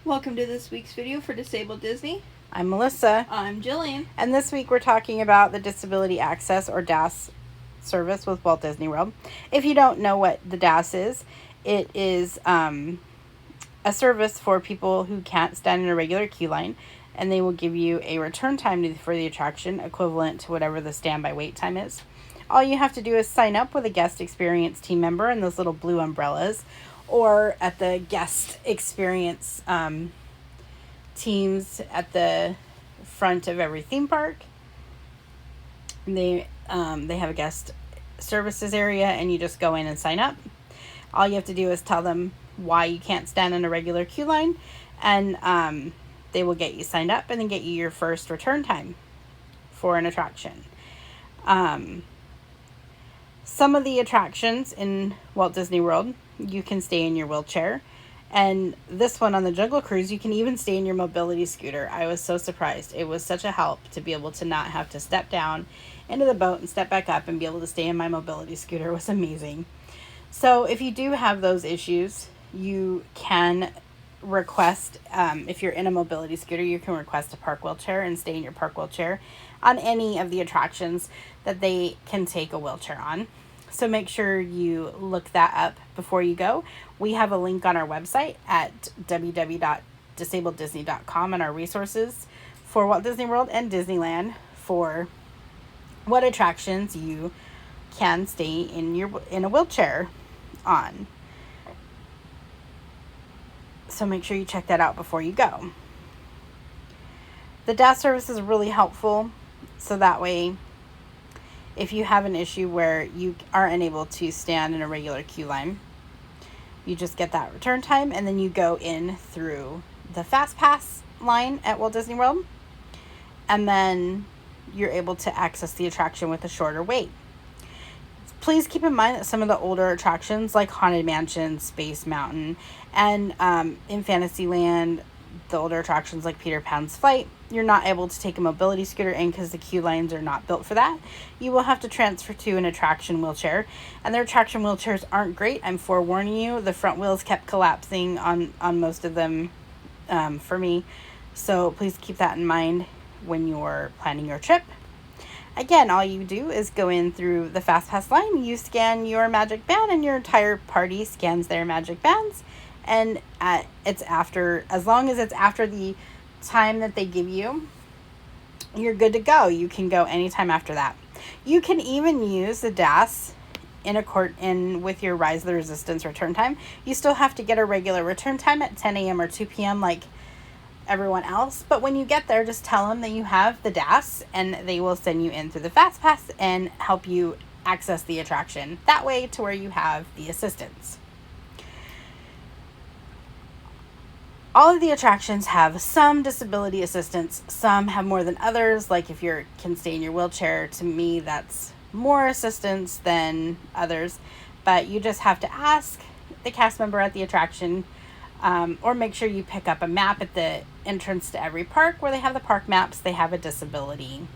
Welcome to this week's video for Disabled Disney. I'm Melissa. I'm Jillian. And this week we're talking about the Disability Access or DAS service with Walt Disney World. If you don't know what the DAS is, it is a service for people who can't stand in a regular queue line, and they will give you a return time for the attraction equivalent to whatever the standby wait time is. All you have to do is sign up with a guest experience team member in those little blue umbrellas, or at the guest experience teams at the front of every theme park. They have a guest services area, and you just go in and sign up. All you have to do is tell them why you can't stand in a regular queue line, and they will get you signed up and then get you your first return time for an attraction. Some of the attractions in Walt Disney World, you can stay in your wheelchair. And this one on the Jungle Cruise, you can even stay in your mobility scooter. I was so surprised. It was such a help to be able to not have to step down into the boat and step back up and be able to stay in my mobility scooter. It was amazing. So if you do have those issues, you can request, if you're in a mobility scooter, you can request a park wheelchair and stay in your park wheelchair on any of the attractions that they can take a wheelchair on. So make sure you look that up before you go. We have a link on our website at www.disableddisney.com and our resources for Walt Disney World and Disneyland for what attractions you can stay in a wheelchair on. So make sure you check that out before you go. The DAS service is really helpful, so that way if you have an issue where you are unable to stand in a regular queue line, you just get that return time, and then you go in through the Fast Pass line at Walt Disney World, and then you're able to access the attraction with a shorter wait. Please keep in mind that some of the older attractions like Haunted Mansion, Space Mountain, and in Fantasyland, the older attractions like Peter Pan's Flight, you're not able to take a mobility scooter in because the queue lines are not built for that. You will have to transfer to an attraction wheelchair, and their attraction wheelchairs aren't great. I'm forewarning you, the front wheels kept collapsing on most of them for me, so please keep that in mind when you're planning your trip. Again, all you do is go in through the Fast Pass line, you scan your magic band, and your entire party scans their magic bands, and as long as it's after the time that they give you, you're good to go. You can go anytime after that. You can even use the DAS with your Rise of the Resistance return time. You still have to get a regular return time at 10 a.m. or 2 p.m. like everyone else, but when you get there, just tell them that you have the DAS, and they will send you in through the Fast Pass and help you access the attraction that way to where you have the assistance. All of the attractions have some disability assistance. Some have more than others. Like if you can stay in your wheelchair, to me, that's more assistance than others. But you just have to ask the cast member at the attraction, or make sure you pick up a map at the entrance to every park where they have the park maps. They have a disability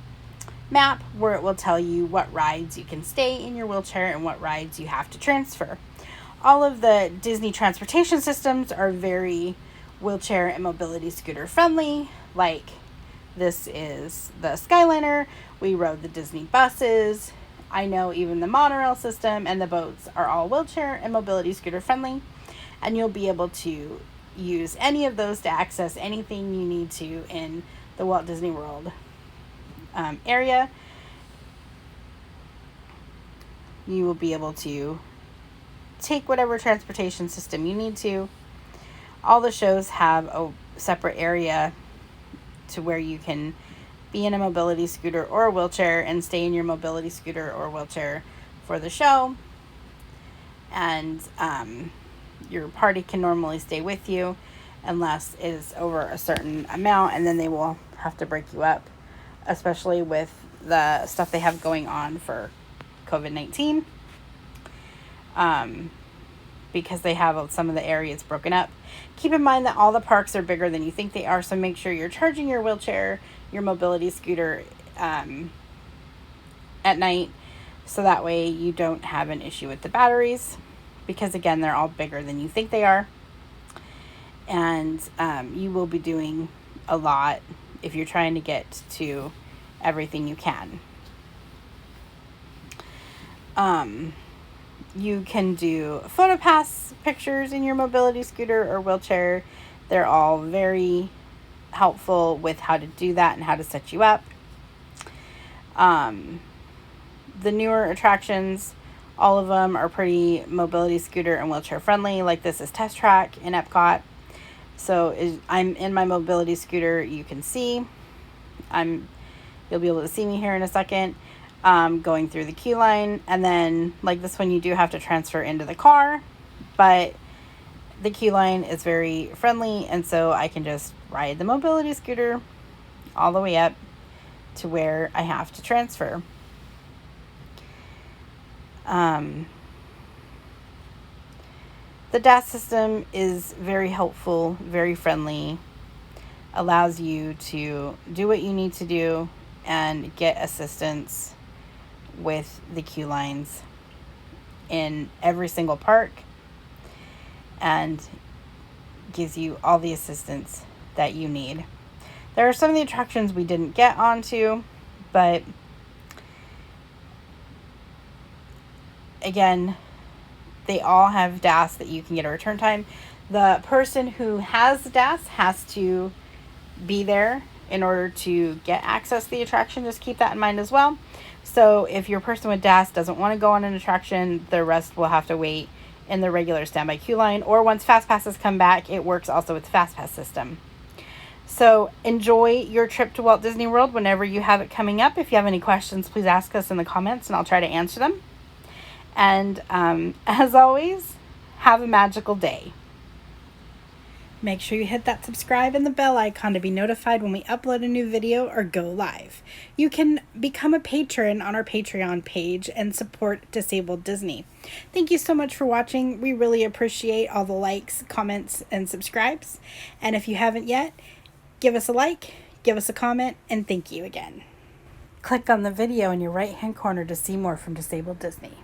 map where it will tell you what rides you can stay in your wheelchair and what rides you have to transfer. All of the Disney transportation systems are very wheelchair and mobility scooter friendly. Like this is the Skyliner. We rode the Disney buses. I know even the monorail system and the boats are all wheelchair and mobility scooter friendly, and you'll be able to use any of those to access anything you need to in the Walt Disney World area. You will be able to take whatever transportation system you need to. All the shows have a separate area to where you can be in a mobility scooter or a wheelchair and stay in your mobility scooter or wheelchair for the show. And your party can normally stay with you unless it is over a certain amount, and then they will have to break you up, especially with the stuff they have going on for COVID-19. Because they have some of the areas broken up. Keep in mind that all the parks are bigger than you think they are, so make sure you're charging your wheelchair, your mobility scooter at night, so that way you don't have an issue with the batteries, because again, they're all bigger than you think they are. and you will be doing a lot if you're trying to get to everything you can. You can do PhotoPass pictures in your mobility scooter or wheelchair. They're all very helpful with how to do that and how to set you up. The newer attractions, all of them are pretty mobility scooter and wheelchair friendly. Like this is Test Track in Epcot. So I'm in my mobility scooter. You can see you'll be able to see me here in a second, going through the queue line. And then like this one, you do have to transfer into the car, but the queue line is very friendly. And so I can just ride the mobility scooter all the way up to where I have to transfer. The DAS system is very helpful, very friendly, allows you to do what you need to do and get assistance with the queue lines in every single park, and gives you all the assistance that you need. There are some of the attractions we didn't get onto, but again, they all have DAS that you can get a return time. The person who has the DAS has to be there in order to get access to the attraction. Just keep that in mind as well. So if your person with DAS doesn't want to go on an attraction, the rest will have to wait in the regular standby queue line, or once Fast Passes come back, it works also with the Fast Pass system. So enjoy your trip to Walt Disney World whenever you have it coming up. If you have any questions, please ask us in the comments and I'll try to answer them. And as always, have a magical day. Make sure you hit that subscribe and the bell icon to be notified when we upload a new video or go live. You can become a patron on our Patreon page and support Disabled Disney. Thank you so much for watching. We really appreciate all the likes, comments, and subscribes. And if you haven't yet, give us a like, give us a comment, and thank you again. Click on the video in your right-hand corner to see more from Disabled Disney.